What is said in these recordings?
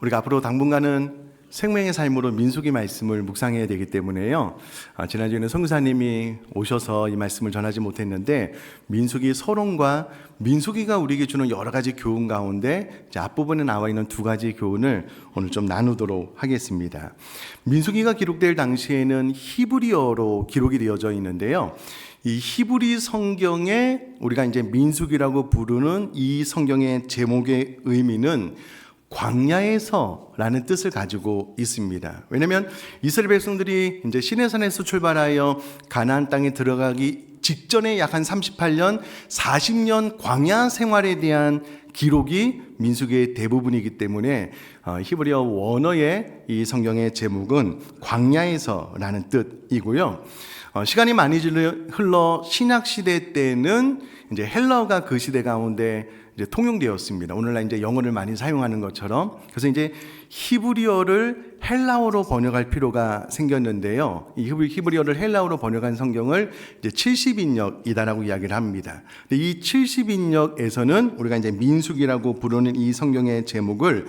우리가 앞으로 당분간은 생명의 삶으로 민수기 말씀을 묵상해야 되기 때문에요. 지난주에는 선교사님이 오셔서 이 말씀을 전하지 못했는데 민수기 서론과 민수기가 우리에게 주는 여러 가지 교훈 가운데 앞부분에 나와 있는 두 가지 교훈을 오늘 좀 나누도록 하겠습니다. 민수기가 기록될 당시에는 히브리어로 기록이 되어져 있는데요. 이 히브리 성경에 우리가 이제 민수기라고 부르는 이 성경의 제목의 의미는 광야에서라는 뜻을 가지고 있습니다. 왜냐하면 이스라엘 백성들이 이제 시내산에서 출발하여 가나안 땅에 들어가기 직전에 약 한 38년, 40년 광야 생활에 대한 기록이 민수기의 대부분이기 때문에 히브리어 원어의 이 성경의 제목은 광야에서라는 뜻이고요. 시간이 많이 흘러 신약 시대 때는 이제 헬라어가 그 시대 가운데 이제 통용되었습니다. 오늘날 이제 영어를 많이 사용하는 것처럼. 그래서 이제 히브리어를 헬라어로 번역할 필요가 생겼는데요. 이 히브리어를 헬라어로 번역한 성경을 이제 70인역이다라고 이야기를 합니다. 근데 이 70인역에서는 우리가 이제 민수기라고 부르는 이 성경의 제목을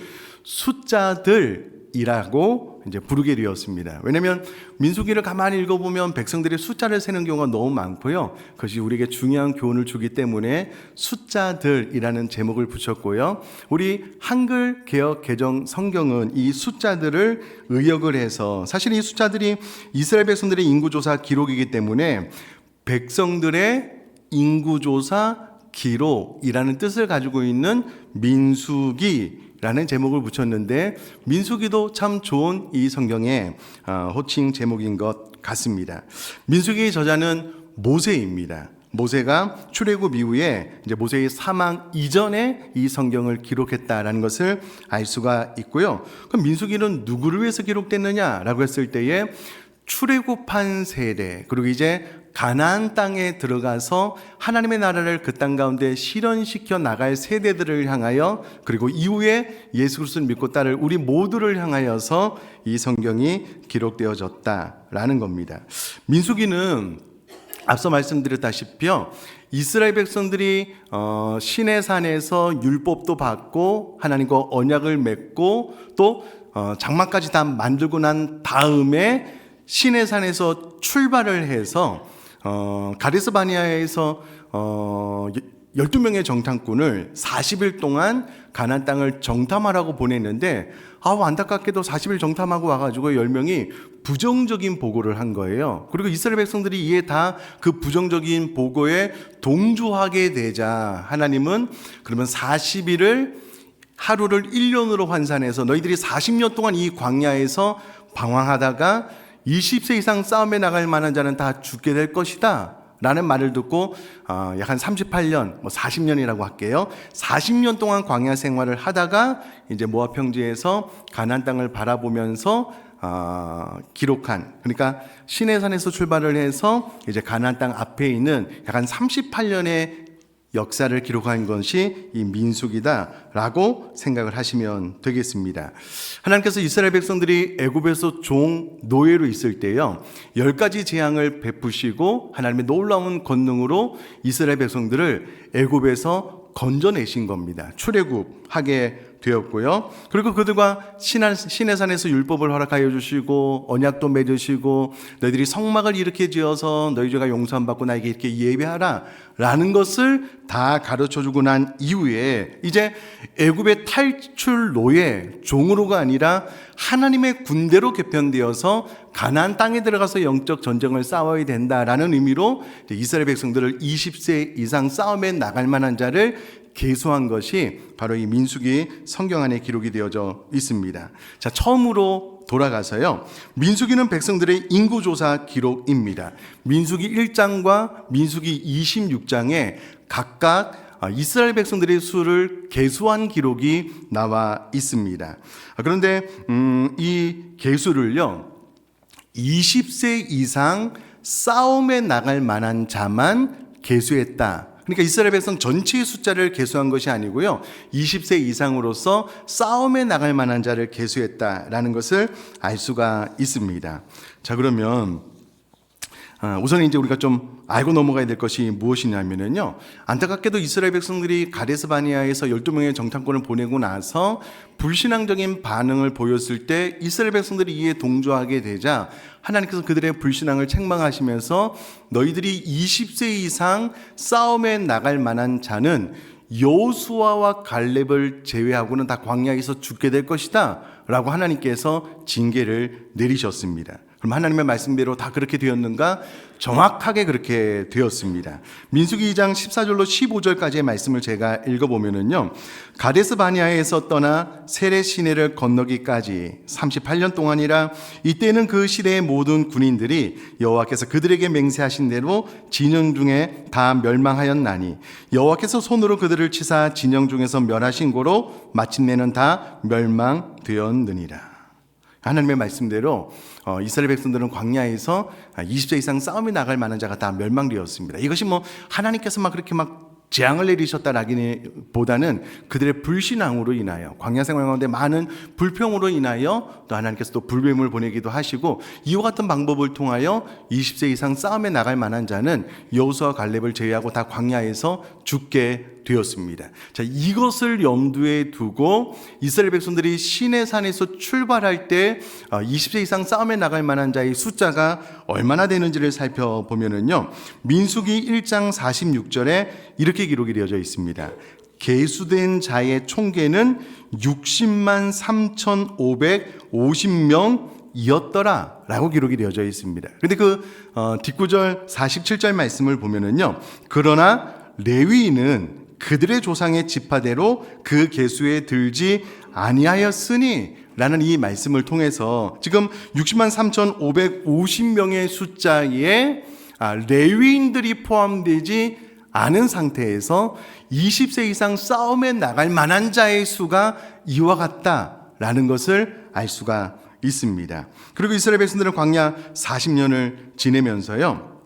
숫자들이라고 이제 부르게 되었습니다. 왜냐하면 민수기를 가만히 읽어보면 백성들이 숫자를 세는 경우가 너무 많고요. 그것이 우리에게 중요한 교훈을 주기 때문에 숫자들이라는 제목을 붙였고요. 우리 한글 개역 개정 성경은 이 숫자들을 의역을 해서 사실 이 숫자들이 이스라엘 백성들의 인구조사 기록이기 때문에 백성들의 인구조사 기록이라는 뜻을 가지고 있는 민수기라는 제목을 붙였는데 민수기도 참 좋은 이 성경의 호칭 제목인 것 같습니다. 민수기의 저자는 모세입니다. 모세가 출애굽 이후에 이제 모세의 사망 이전에 이 성경을 기록했다라는 것을 알 수가 있고요. 그럼 민수기는 누구를 위해서 기록됐느냐라고 했을 때에 출애굽한 세대, 그리고 이제 가나안 땅에 들어가서 하나님의 나라를 그 땅 가운데 실현시켜 나갈 세대들을 향하여, 그리고 이후에 예수 그리스도를 믿고 따를 우리 모두를 향하여서 이 성경이 기록되어졌다라는 겁니다. 민수기는 앞서 말씀드렸다시피 이스라엘 백성들이 시내산에서 율법도 받고 하나님과 언약을 맺고 또 장막까지 다 만들고 난 다음에 시내산에서 출발을 해서 가데스 바네아에서 12명의 정탐꾼을 40일 동안 가나안 땅을 정탐하라고 보냈는데 안타깝게도 40일 정탐하고 와가지고 10명이 부정적인 보고를 한 거예요. 그리고 이스라엘 백성들이 이에 다 그 부정적인 보고에 동조하게 되자 하나님은 그러면 40일을 하루를 1년으로 환산해서 너희들이 40년 동안 이 광야에서 방황하다가 20세 이상 싸움에 나갈 만한 자는 다 죽게 될 것이다 라는 말을 듣고 약 한 38년, 40년이라고 할게요. 40년 동안 광야 생활을 하다가 이제 모압 평지에서 가나안 땅을 바라보면서 기록한, 그러니까 시내산에서 출발을 해서 이제 가나안 땅 앞에 있는 약 한 38년의 역사를 기록한 것이 이 민수기다라고 생각을 하시면 되겠습니다. 하나님께서 이스라엘 백성들이 애굽에서 종 노예로 있을 때요, 10가지 재앙을 베푸시고 하나님의 놀라운 권능으로 이스라엘 백성들을 애굽에서 건져내신 겁니다. 출애굽하게 되었고요. 그리고 그들과 시내산에서 율법을 허락하여 주시고 언약도 맺으시고 너희들이 성막을 이렇게 지어서 너희 죄가 용서함 받고 나에게 이렇게 예배하라 라는 것을 다 가르쳐주고 난 이후에 이제 애굽의 탈출 노예 종으로가 아니라 하나님의 군대로 개편되어서 가나안 땅에 들어가서 영적 전쟁을 싸워야 된다라는 의미로 이스라엘 백성들을 20세 이상 싸움에 나갈 만한 자를 계수한 것이 바로 이 민수기 성경 안에 기록이 되어져 있습니다. 자, 처음으로 돌아가서요. 민수기는 백성들의 인구조사 기록입니다. 민수기 1장과 민수기 26장에 각각 이스라엘 백성들의 수를 계수한 기록이 나와 있습니다. 그런데 이 계수를요, 20세 이상 싸움에 나갈 만한 자만 계수했다. 그러니까 이스라엘 백성 전체의 숫자를 계수한 것이 아니고요, 20세 이상으로서 싸움에 나갈 만한 자를 계수했다라는 것을 알 수가 있습니다. 자, 그러면 우선 이제 우리가 좀 알고 넘어가야 될 것이 무엇이냐면요. 안타깝게도 이스라엘 백성들이 가데스 바네아에서 12명의 정탐꾼을 보내고 나서 불신앙적인 반응을 보였을 때 이스라엘 백성들이 이에 동조하게 되자 하나님께서 그들의 불신앙을 책망하시면서 너희들이 20세 이상 싸움에 나갈 만한 자는 여호수아와 갈렙을 제외하고는 다 광야에서 죽게 될 것이다 라고 하나님께서 징계를 내리셨습니다. 그럼 하나님의 말씀대로 다 그렇게 되었는가? 정확하게 그렇게 되었습니다. 민수기 2장 14절로 15절까지의 말씀을 제가 읽어보면은요, 가데스 바네아에서 떠나 세레 시내를 건너기까지 38년 동안이라 이때는 그 시대의 모든 군인들이 여호와께서 그들에게 맹세하신 대로 진영 중에 다 멸망하였나니 여호와께서 손으로 그들을 치사 진영 중에서 멸하신 고로 마침내는 다 멸망되었느니라. 하나님의 말씀대로 이스라엘 백성들은 광야에서 20세 이상 싸움에 나갈 만한 자가 다 멸망되었습니다. 이것이 뭐 하나님께서 막 그렇게 막 재앙을 내리셨다라기보다는 그들의 불신앙으로 인하여 광야 생활 가운데 많은 불평으로 인하여 또 하나님께서 또 불뱀을 보내기도 하시고 이와 같은 방법을 통하여 20세 이상 싸움에 나갈 만한 자는 여호수아와 갈렙을 제외하고 다 광야에서 죽게 되었습니다. 자, 이것을 염두에 두고 이스라엘 백성들이 시내산에서 출발할 때 20세 이상 싸움에 나갈 만한 자의 숫자가 얼마나 되는지를 살펴보면은요, 민수기 1장 46절에 이렇게 기록이 되어져 있습니다. 계수된 자의 총계는 60만 3,550명이었더라 라고 기록이 되어져 있습니다. 그런데 그 뒷구절 47절 말씀을 보면은요, 그러나 레위인은 그들의 조상의 지파대로 그 계수에 들지 아니하였으니 라는 이 말씀을 통해서 지금 60만 3,550명의 숫자에 레위인들이 포함되지 않은 상태에서 20세 이상 싸움에 나갈 만한 자의 수가 이와 같다라는 것을 알 수가 있습니다. 그리고 이스라엘 백성들은 광야 40년을 지내면서요,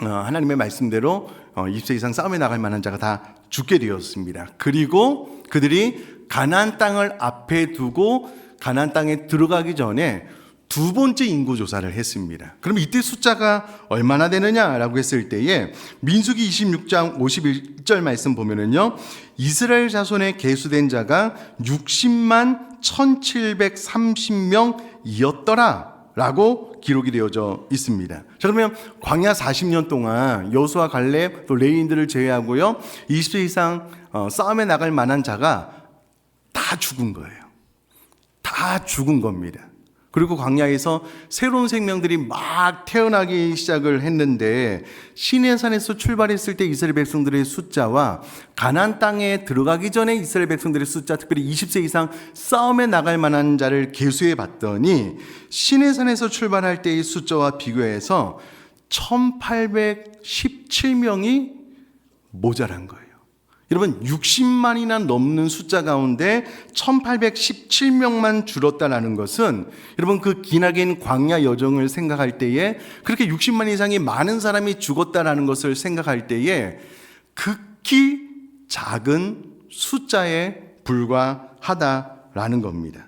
하나님의 말씀대로 20세 이상 싸움에 나갈 만한 자가 다 죽게 되었습니다. 그리고 그들이 가나안 땅을 앞에 두고 가나안 땅에 들어가기 전에 두 번째 인구 조사를 했습니다. 그럼 이때 숫자가 얼마나 되느냐라고 했을 때에 민수기 26장 51절 말씀 보면은요, 이스라엘 자손에 계수된 자가 60만 1,730명이었더라 라고 기록이 되어져 있습니다. 자, 그러면 광야 40년 동안 여호수아 갈렙 또 레위인들을 제외하고요 20세 이상 싸움에 나갈 만한 자가 다 죽은 거예요. 다 죽은 겁니다. 그리고 광야에서 새로운 생명들이 막 태어나기 시작을 했는데 시내산에서 출발했을 때 이스라엘 백성들의 숫자와 가나안 땅에 들어가기 전에 이스라엘 백성들의 숫자, 특별히 20세 이상 싸움에 나갈 만한 자를 계수해 봤더니 시내산에서 출발할 때의 숫자와 비교해서 1817명이 모자란 거예요. 여러분, 60만이나 넘는 숫자 가운데 1817명만 줄었다는 것은 여러분 그 기나긴 광야 여정을 생각할 때에 그렇게 60만 이상의 많은 사람이 죽었다는 것을 생각할 때에 극히 작은 숫자에 불과하다라는 겁니다.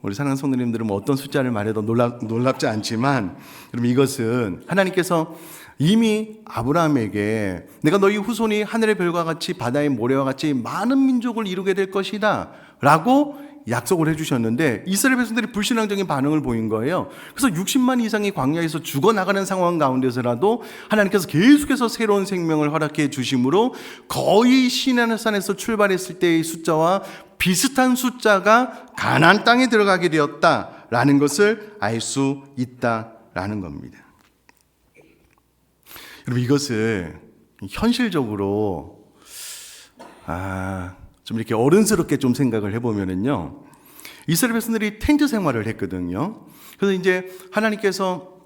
우리 사랑하는 성도님들은 어떤 숫자를 말해도 놀랍지 않지만 여러분, 이것은 하나님께서 이미 아브라함에게 내가 너희 후손이 하늘의 별과 같이 바다의 모래와 같이 많은 민족을 이루게 될 것이다 라고 약속을 해주셨는데 이스라엘 백성들이 불신앙적인 반응을 보인 거예요. 그래서 60만 이상이 광야에서 죽어나가는 상황 가운데서라도 하나님께서 계속해서 새로운 생명을 허락해 주심으로 거의 시내산에서 출발했을 때의 숫자와 비슷한 숫자가 가나안 땅에 들어가게 되었다라는 것을 알 수 있다라는 겁니다. 여러분, 이것을 현실적으로 좀 이렇게 어른스럽게 좀 생각을 해보면은요, 이스라엘 백성들이 텐트 생활을 했거든요. 그래서 이제 하나님께서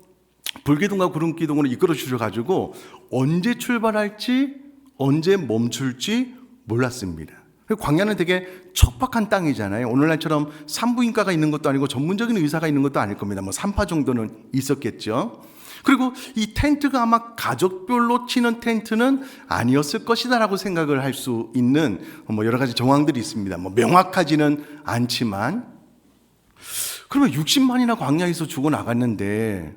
불기둥과 구름기둥으로 이끌어 주셔가지고 언제 출발할지 언제 멈출지 몰랐습니다. 광야는 되게 척박한 땅이잖아요. 오늘날처럼 산부인과가 있는 것도 아니고 전문적인 의사가 있는 것도 아닐 겁니다. 산파 정도는 있었겠죠. 그리고 이 텐트가 아마 가족별로 치는 텐트는 아니었을 것이다라고 생각을 할 수 있는 여러 가지 정황들이 있습니다. 명확하지는 않지만, 그러면 60만이나 광야에서 죽어 나갔는데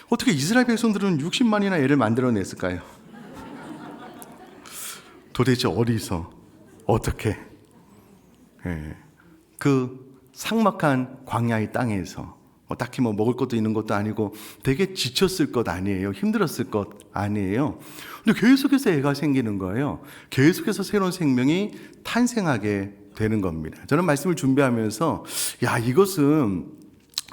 어떻게 이스라엘 백성들은 60만이나 애를 만들어냈을까요? 도대체 어디서 어떻게 그 삭막한 광야의 땅에서 딱히 먹을 것도 있는 것도 아니고 되게 지쳤을 것 아니에요. 힘들었을 것 아니에요. 근데 계속해서 애가 생기는 거예요. 계속해서 새로운 생명이 탄생하게 되는 겁니다. 저는 말씀을 준비하면서 이것은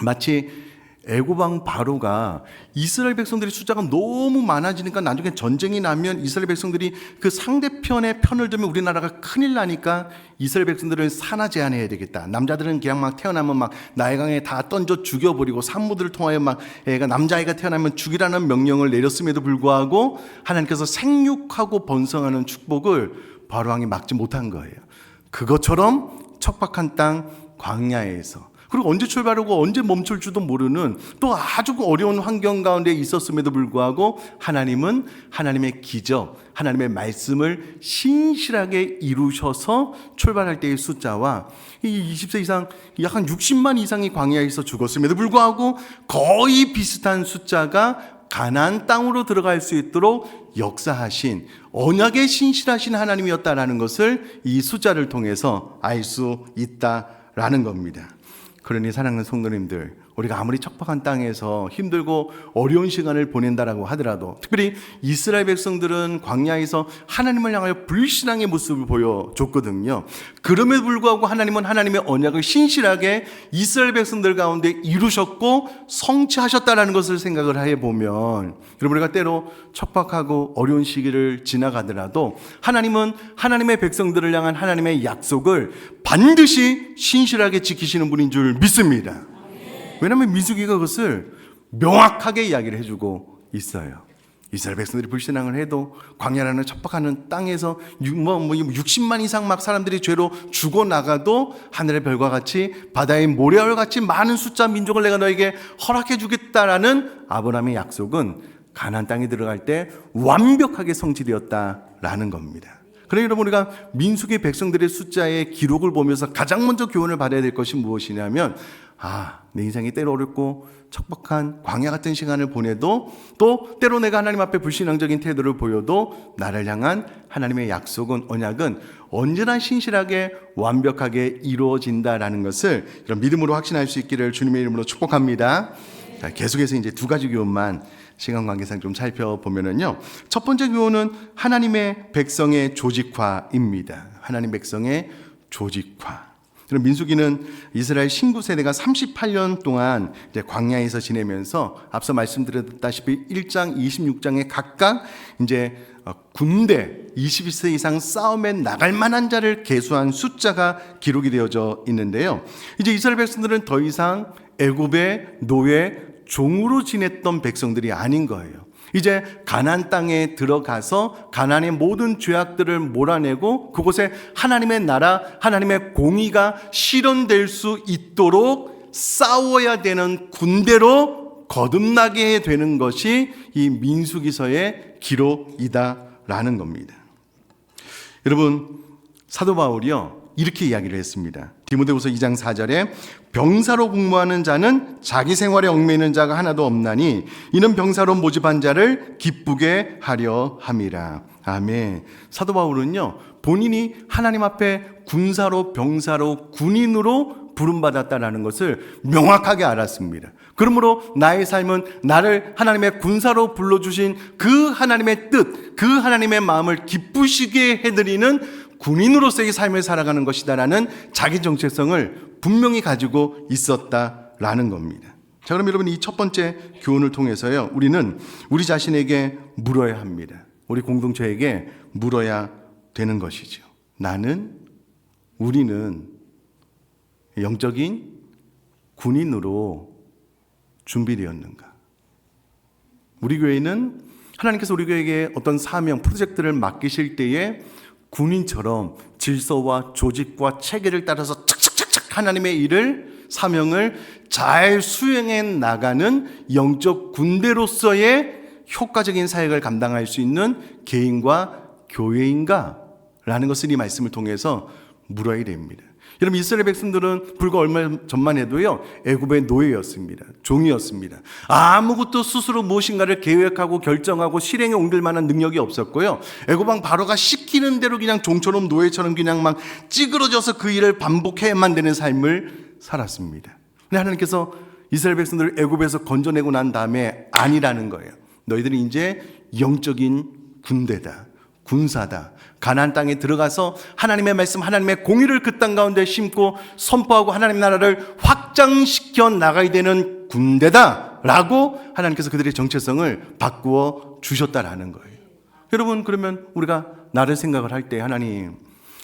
마치 애고방 바로가 이스라엘 백성들의 숫자가 너무 많아지니까 나중에 전쟁이 나면 이스라엘 백성들이 그 상대편의 편을 들면 우리나라가 큰일 나니까 이스라엘 백성들을 산화 제한해야 되겠다. 남자들은 그냥 막 태어나면 막 나일강에 다 던져 죽여버리고 산모들을 통하여 막 애가 남자아이가 태어나면 죽이라는 명령을 내렸음에도 불구하고 하나님께서 생육하고 번성하는 축복을 바로왕이 막지 못한 거예요. 그것처럼 척박한 땅 광야에서, 그리고 언제 출발하고 언제 멈출 줄도 모르는 또 아주 어려운 환경 가운데 있었음에도 불구하고 하나님은 하나님의 기적, 하나님의 말씀을 신실하게 이루셔서 출발할 때의 숫자와 이 20세 이상 약 한 60만 이상이 광야에서 죽었음에도 불구하고 거의 비슷한 숫자가 가나안 땅으로 들어갈 수 있도록 역사하신 언약에 신실하신 하나님이었다라는 것을 이 숫자를 통해서 알 수 있다라는 겁니다. 그러니 사랑하는 성도님들, 우리가 아무리 척박한 땅에서 힘들고 어려운 시간을 보낸다라고 하더라도, 특별히 이스라엘 백성들은 광야에서 하나님을 향하여 불신앙의 모습을 보여줬거든요. 그럼에도 불구하고 하나님은 하나님의 언약을 신실하게 이스라엘 백성들 가운데 이루셨고 성취하셨다라는 것을 생각을 해보면, 여러분, 우리가 때로 척박하고 어려운 시기를 지나가더라도 하나님은 하나님의 백성들을 향한 하나님의 약속을 반드시 신실하게 지키시는 분인 줄 믿습니다. 왜냐하면 민수기가 그것을 명확하게 이야기를 해주고 있어요. 이스라엘 백성들이 불신앙을 해도 광야라는 척박한 땅에서 60만 이상 막 사람들이 죄로 죽어나가도 하늘의 별과 같이 바다의 모래알 같이 많은 숫자 민족을 내가 너에게 허락해 주겠다라는 아브라함의 약속은 가나안 땅에 들어갈 때 완벽하게 성취되었다라는 겁니다. 그러니 여러분, 우리가 민수기 백성들의 숫자의 기록을 보면서 가장 먼저 교훈을 받아야 될 것이 무엇이냐면, 내 인생이 때로 어렵고 척박한 광야 같은 시간을 보내도, 또 때로 내가 하나님 앞에 불신앙적인 태도를 보여도 나를 향한 하나님의 약속은, 언약은 언제나 신실하게 완벽하게 이루어진다라는 것을 이런 믿음으로 확신할 수 있기를 주님의 이름으로 축복합니다. 자, 계속해서 이제 두 가지 교훈만 시간 관계상 좀 살펴보면은요, 첫 번째 교훈은 하나님의 백성의 조직화입니다. 하나님 백성의 조직화. 그럼 민수기는 이스라엘 신구 세대가 38년 동안 이제 광야에서 지내면서 앞서 말씀드렸다시피 1장, 26장에 각각 이제 군대 21세 이상 싸움에 나갈 만한 자를 계수한 숫자가 기록이 되어져 있는데요. 이제 이스라엘 백성들은 더 이상 애굽의 노예, 종으로 지냈던 백성들이 아닌 거예요. 이제 가나안 땅에 들어가서 가나안의 모든 죄악들을 몰아내고 그곳에 하나님의 나라, 하나님의 공의가 실현될 수 있도록 싸워야 되는 군대로 거듭나게 되는 것이 이 민수기서의 기록이다라는 겁니다. 여러분, 사도 바울이요, 이렇게 이야기를 했습니다. 디모데후서 2장 4절에 병사로 복무하는 자는 자기 생활에 얽매이는 자가 하나도 없나니 이는 병사로 모집한 자를 기쁘게 하려 함이라. 아멘. 사도 바울은요, 본인이 하나님 앞에 군사로, 병사로, 군인으로 부름받았다는 것을 명확하게 알았습니다. 그러므로 나의 삶은 나를 하나님의 군사로 불러주신 그 하나님의 뜻, 그 하나님의 마음을 기쁘시게 해드리는 군인으로서의 삶을 살아가는 것이다라는 자기 정체성을 분명히 가지고 있었다라는 겁니다. 자, 그럼 여러분, 이 첫 번째 교훈을 통해서요, 우리는 우리 자신에게 물어야 합니다. 우리 공동체에게 물어야 되는 것이죠. 우리는 영적인 군인으로 준비되었는가? 우리 교회는 하나님께서 우리 교회에게 어떤 사명, 프로젝트를 맡기실 때에 군인처럼 질서와 조직과 체계를 따라서 착착착착 하나님의 일을, 사명을 잘 수행해 나가는 영적 군대로서의 효과적인 사역을 감당할 수 있는 개인과 교회인가? 라는 것을 이 말씀을 통해서 물어야 됩니다. 여러분, 이스라엘 백성들은 불과 얼마 전만 해도요, 애굽의 노예였습니다. 종이었습니다. 아무것도 스스로 무엇인가를 계획하고 결정하고 실행에 옮길 만한 능력이 없었고요. 애굽 왕 바로가 시키는 대로 그냥 종처럼 노예처럼 그냥 막 찌그러져서 그 일을 반복해야만 되는 삶을 살았습니다. 근데 하나님께서 이스라엘 백성들을 애굽에서 건져내고 난 다음에 아니라는 거예요. 너희들이 이제 영적인 군대다, 군사다. 가나안 땅에 들어가서 하나님의 말씀, 하나님의 공의를 그 땅 가운데 심고 선포하고 하나님의 나라를 확장시켜 나가야 되는 군대다라고 하나님께서 그들의 정체성을 바꾸어 주셨다라는 거예요. 여러분, 그러면 우리가 나를 생각을 할 때 하나님,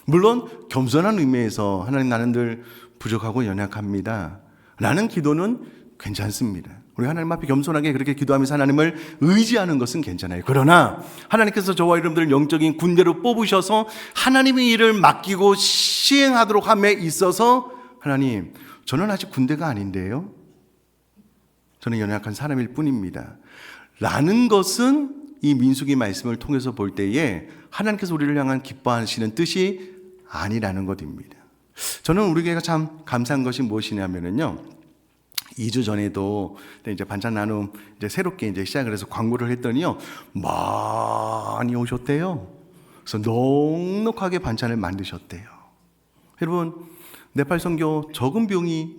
물론 겸손한 의미에서 하나님, 나는 늘 부족하고 연약합니다 라는 기도는 괜찮습니다. 우리 하나님 앞에 겸손하게 그렇게 기도하면서 하나님을 의지하는 것은 괜찮아요. 그러나 하나님께서 저와 여러분들을 영적인 군대로 뽑으셔서 하나님의 일을 맡기고 시행하도록 함에 있어서 하나님, 저는 아직 군대가 아닌데요, 저는 연약한 사람일 뿐입니다 라는 것은 이 민수기 말씀을 통해서 볼 때에 하나님께서 우리를 향한 기뻐하시는 뜻이 아니라는 것입니다. 저는 우리 교회가 참 감사한 것이 무엇이냐면요, 2주 전에도 이제 반찬 나눔 이제 새롭게 이제 시작을 해서 광고를 했더니요, 많이 오셨대요. 그래서 넉넉하게 반찬을 만드셨대요. 여러분, 네팔 선교 적은 비용이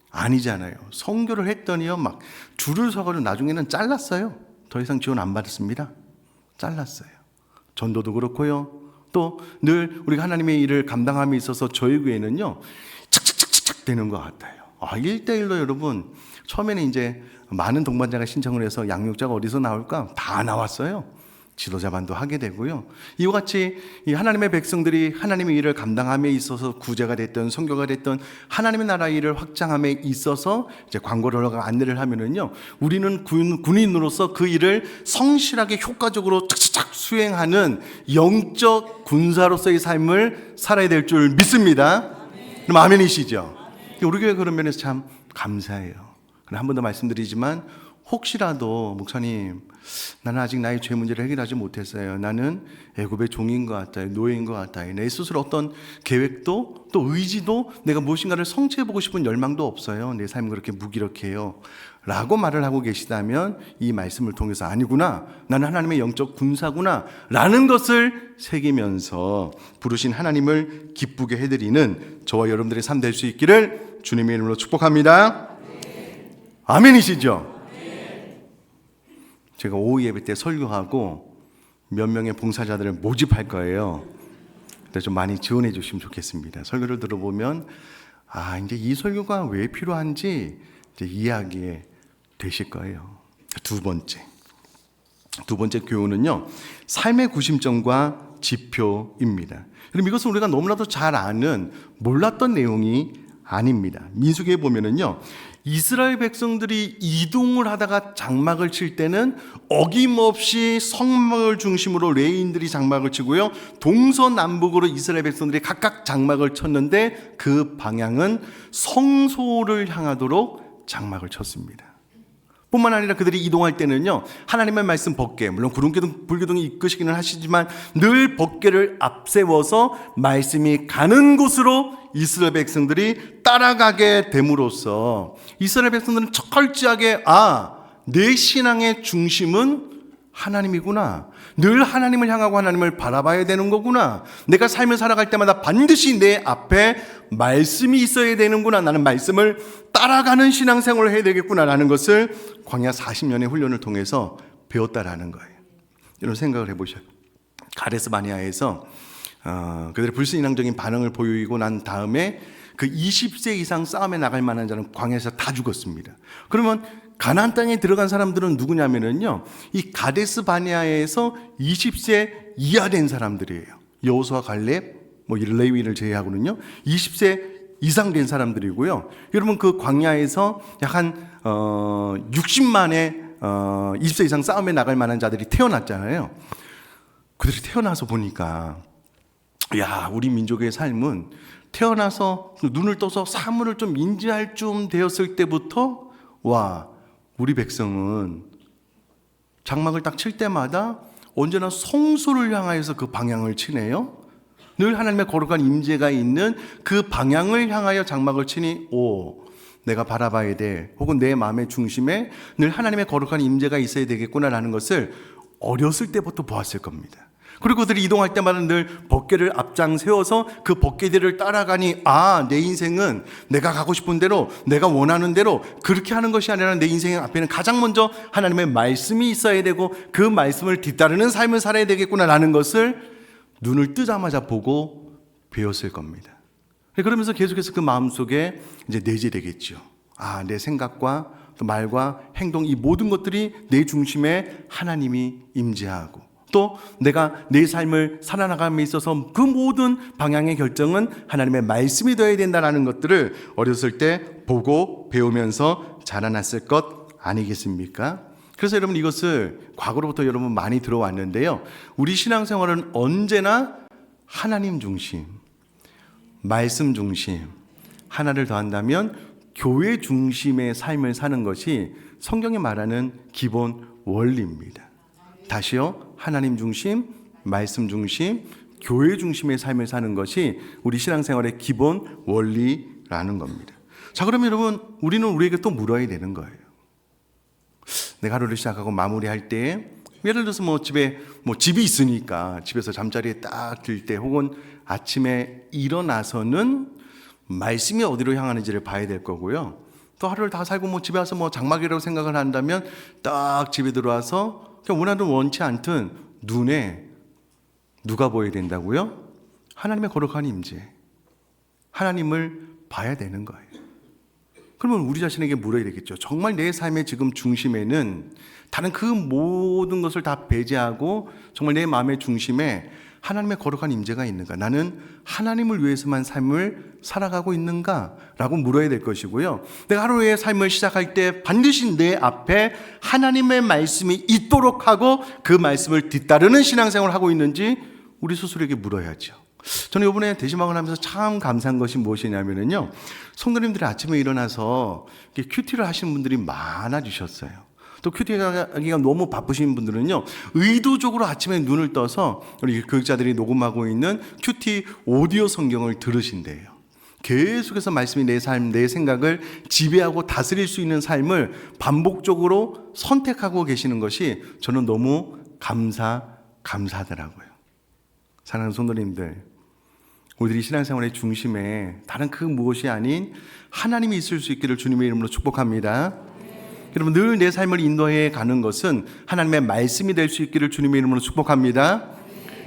아니잖아요. 선교를 했더니요, 막 줄을 서가지고 나중에는 잘랐어요. 더 이상 지원 안 받았습니다. 잘랐어요. 전도도 그렇고요. 또 늘 우리가 하나님의 일을 감당함에 있어서 저희 교회는요, 착착착착 되는 것 같아요. 1대1로 여러분, 처음에는 이제 많은 동반자가 신청을 해서 양육자가 어디서 나올까 다 나왔어요. 지도자반도 하게 되고요. 이와 같이 이 하나님의 백성들이 하나님의 일을 감당함에 있어서 구제가 됐든 선교가 됐든 하나님의 나라 일을 확장함에 있어서 이제 광고를 하고 안내를 하면은요, 우리는 군인으로서 그 일을 성실하게 효과적으로 착착착 수행하는 영적 군사로서의 삶을 살아야 될 줄 믿습니다. 그럼 아멘이시죠? 우리 교회 그런 면에서 참 감사해요. 한 번 더 말씀드리지만, 혹시라도 목사님, 나는 아직 나의 죄 문제를 해결하지 못했어요, 나는 애굽의 종인 것 같아요, 노예인 것 같아요, 내 스스로 어떤 계획도 또 의지도 내가 무엇인가를 성취해보고 싶은 열망도 없어요, 내 삶은 그렇게 무기력해요 라고 말을 하고 계시다면, 이 말씀을 통해서 아니구나, 나는 하나님의 영적 군사구나 라는 것을 새기면서 부르신 하나님을 기쁘게 해드리는 저와 여러분들의 삶 될 수 있기를 주님의 이름으로 축복합니다. 아멘이시죠? 제가 오후 예배 때 설교하고 몇 명의 봉사자들을 모집할 거예요. 근데 좀 많이 지원해 주시면 좋겠습니다. 설교를 들어보면 이제 이 설교가 왜 필요한지 이제 이해하게 되실 거예요. 두 번째 교훈은요, 삶의 구심점과 지표입니다. 그럼 이것은 우리가 너무나도 잘 아는, 몰랐던 내용이 아닙니다. 민수기에 보면은요, 이스라엘 백성들이 이동을 하다가 장막을 칠 때는 어김없이 성막을 중심으로 레위인들이 장막을 치고요, 동서남북으로 이스라엘 백성들이 각각 장막을 쳤는데 그 방향은 성소를 향하도록 장막을 쳤습니다. 뿐만 아니라 그들이 이동할 때는요, 하나님의 말씀 법궤, 물론 구름기둥 불기둥이 이끄시기는 하시지만 늘 법궤를 앞세워서 말씀이 가는 곳으로 이스라엘 백성들이 따라가게 됨으로써 이스라엘 백성들은 철저하게 내 신앙의 중심은 하나님이구나, 늘 하나님을 향하고 하나님을 바라봐야 되는 거구나, 내가 삶을 살아갈 때마다 반드시 내 앞에 말씀이 있어야 되는구나, 나는 말씀을 따라가는 신앙생활을 해야 되겠구나라는 것을 광야 40년의 훈련을 통해서 배웠다라는 거예요. 이런 생각을 해보셔요. 가데스 바네아에서 그들의 불신앙적인 반응을 보이고 난 다음에 그 20세 이상 싸움에 나갈 만한 자는 광야에서 다 죽었습니다. 그러면 가나안 땅에 들어간 사람들은 누구냐면요, 이 가데스 바네아에서 20세 이하 된 사람들이에요. 여호수아, 갈렙, 레위를 제외하고는요 20세 이상 된 사람들이고요. 여러분, 그 광야에서 약 한 60만의 20세 이상 싸움에 나갈 만한 자들이 태어났잖아요. 그들이 태어나서 보니까, 우리 민족의 삶은 태어나서 눈을 떠서 사물을 좀 인지할 쯤 되었을 때부터 우리 백성은 장막을 딱 칠 때마다 언제나 성소를 향하여서 그 방향을 치네요. 늘 하나님의 거룩한 임재가 있는 그 방향을 향하여 장막을 치니 내가 바라봐야 돼. 혹은 내 마음의 중심에 늘 하나님의 거룩한 임재가 있어야 되겠구나라는 것을 어렸을 때부터 보았을 겁니다. 그리고 그들이 이동할 때마다 늘 법궤를 앞장 세워서 그 법궤들을 따라가니 내 인생은 내가 가고 싶은 대로 내가 원하는 대로 그렇게 하는 것이 아니라 내 인생 앞에는 가장 먼저 하나님의 말씀이 있어야 되고 그 말씀을 뒤따르는 삶을 살아야 되겠구나라는 것을 눈을 뜨자마자 보고 배웠을 겁니다. 그러면서 계속해서 그 마음속에 이제 내재되겠죠. 내 생각과 또 말과 행동, 이 모든 것들이 내 중심에 하나님이 임재하고 또 내가 내 삶을 살아나감에 있어서 그 모든 방향의 결정은 하나님의 말씀이 되어야 된다는 것들을 어렸을 때 보고 배우면서 자라났을 것 아니겠습니까? 그래서 여러분, 이것을 과거로부터 여러분 많이 들어왔는데요, 우리 신앙생활은 언제나 하나님 중심, 말씀 중심, 하나를 더한다면 교회 중심의 삶을 사는 것이 성경이 말하는 기본 원리입니다. 다시요, 하나님 중심, 말씀 중심, 교회 중심의 삶을 사는 것이 우리 신앙생활의 기본 원리라는 겁니다. 자, 그러면 여러분, 우리는 우리에게 또 물어야 되는 거예요. 내가 하루를 시작하고 마무리할 때, 예를 들어서 집이 있으니까 집에서 잠자리에 딱 들 때, 혹은 아침에 일어나서는 말씀이 어디로 향하는지를 봐야 될 거고요. 또 하루를 다 살고 집에 와서 장막이라고 생각을 한다면 딱 집에 들어와서 원하든 원치 않든 눈에 누가 보여야 된다고요? 하나님의 거룩한 임재, 하나님을 봐야 되는 거예요. 그러면 우리 자신에게 물어야 되겠죠. 정말 내 삶의 지금 중심에는 다른 그 모든 것을 다 배제하고 정말 내 마음의 중심에 하나님의 거룩한 임재가 있는가? 나는 하나님을 위해서만 삶을 살아가고 있는가? 라고 물어야 될 것이고요. 내가 하루의 삶을 시작할 때 반드시 내 앞에 하나님의 말씀이 있도록 하고 그 말씀을 뒤따르는 신앙생활을 하고 있는지 우리 스스로에게 물어야죠. 저는 이번에 대시방을 하면서 참 감사한 것이 무엇이냐면요, 성도님들이 아침에 일어나서 큐티를 하시는 분들이 많아지셨어요. 또 큐티하기가 너무 바쁘신 분들은요, 의도적으로 아침에 눈을 떠서 우리 교육자들이 녹음하고 있는 큐티 오디오 성경을 들으신대요. 계속해서 말씀이 내 삶, 내 생각을 지배하고 다스릴 수 있는 삶을 반복적으로 선택하고 계시는 것이 저는 너무 감사하더라고요. 사랑하는 성도님들, 우리들이 신앙생활의 중심에 다른 그 무엇이 아닌 하나님이 있을 수 있기를 주님의 이름으로 축복합니다. 여러분, 늘 내 삶을 인도해 가는 것은 하나님의 말씀이 될 수 있기를 주님의 이름으로 축복합니다.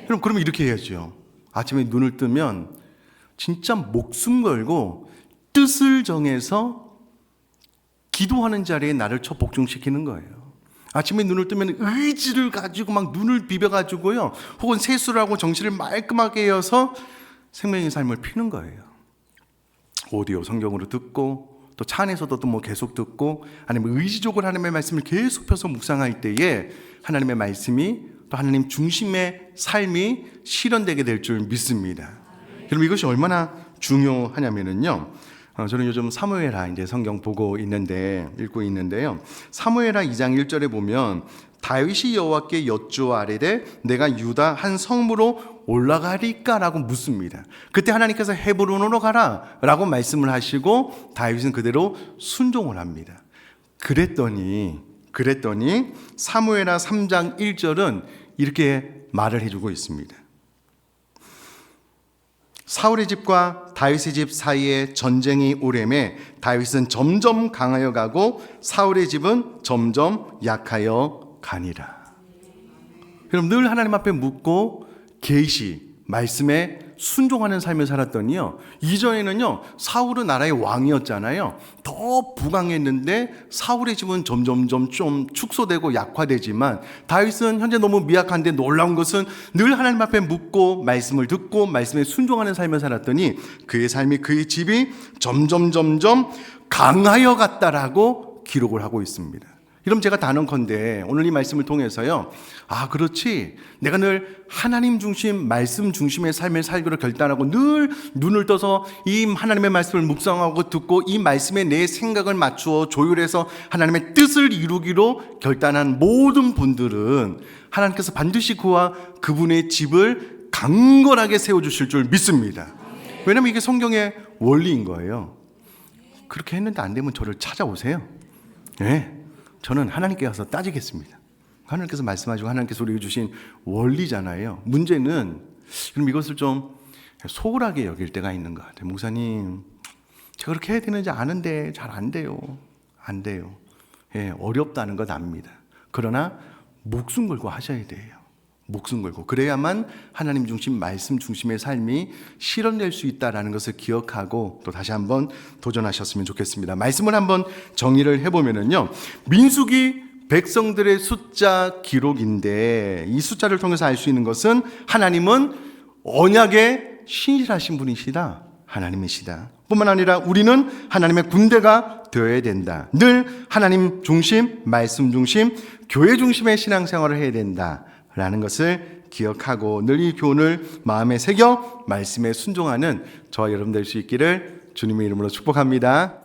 여러분, 그러면 이렇게 해야죠. 아침에 눈을 뜨면 진짜 목숨 걸고 뜻을 정해서 기도하는 자리에 나를 복종시키는 거예요. 아침에 눈을 뜨면 의지를 가지고 막 눈을 비벼가지고요, 혹은 세수를 하고 정신을 말끔하게 해서 생명의 삶을 피는 거예요. 오디오 성경으로 듣고 또 차 안에서도 또 계속 듣고, 아니면 의지적으로 하나님의 말씀을 계속 펴서 묵상할 때에 하나님의 말씀이 또 하나님 중심의 삶이 실현되게 될 줄 믿습니다. 그럼 이것이 얼마나 중요하냐면요, 저는 요즘 사무엘하 이제 성경 보고 읽고 있는데요, 사무엘하 2장 1절에 보면 다윗이 여호와께 여쭈아뢰되 내가 유다 한 성으로 올라가리까라고 묻습니다. 그때 하나님께서 헤브론으로 가라라고 말씀을 하시고 다윗은 그대로 순종을 합니다. 그랬더니 사무엘하 3장 1절은 이렇게 말을 해주고 있습니다. 사울의 집과 다윗의 집 사이에 전쟁이 오래매 다윗은 점점 강하여 가고 사울의 집은 점점 약하여 가니라. 그럼 늘 하나님 앞에 묻고 계시 말씀에 순종하는 삶을 살았더니요, 이전에는요 사울은 나라의 왕이었잖아요. 더 부강했는데 사울의 집은 점점점 좀 축소되고 약화되지만 다윗은 현재 너무 미약한데 놀라운 것은 늘 하나님 앞에 묻고 말씀을 듣고 말씀에 순종하는 삶을 살았더니 그의 삶이, 그의 집이 점점 강하여 갔다라고 기록을 하고 있습니다. 그럼 제가 단언컨대 오늘 이 말씀을 통해서요, 그렇지, 내가 늘 하나님 중심, 말씀 중심의 삶을 살기로 결단하고 늘 눈을 떠서 이 하나님의 말씀을 묵상하고 듣고 이 말씀에 내 생각을 맞추어 조율해서 하나님의 뜻을 이루기로 결단한 모든 분들은 하나님께서 반드시 그와 그분의 집을 강건하게 세워주실 줄 믿습니다. 왜냐하면 이게 성경의 원리인 거예요. 그렇게 했는데 안 되면 저를 찾아오세요. 네, 저는 하나님께 가서 따지겠습니다. 하나님께서 말씀하시고 하나님께서 우리에게 주신 원리잖아요. 문제는 그럼 이것을 좀 소홀하게 여길 때가 있는 것 같아요. 목사님, 제가 그렇게 해야 되는지 아는데 잘 안 돼요. 안 돼요. 예, 어렵다는 것 압니다. 그러나 목숨 걸고 하셔야 돼요. 목숨 걸고. 그래야만 하나님 중심, 말씀 중심의 삶이 실현될 수 있다는 것을 기억하고 또 다시 한번 도전하셨으면 좋겠습니다. 말씀을 한번 정의를 해보면요, 민수기 백성들의 숫자 기록인데 이 숫자를 통해서 알 수 있는 것은 하나님은 언약에 신실하신 분이시다. 하나님이시다. 뿐만 아니라 우리는 하나님의 군대가 되어야 된다. 늘 하나님 중심, 말씀 중심, 교회 중심의 신앙생활을 해야 된다라는 것을 기억하고 늘 이 교훈을 마음에 새겨 말씀에 순종하는 저와 여러분 될 수 있기를 주님의 이름으로 축복합니다.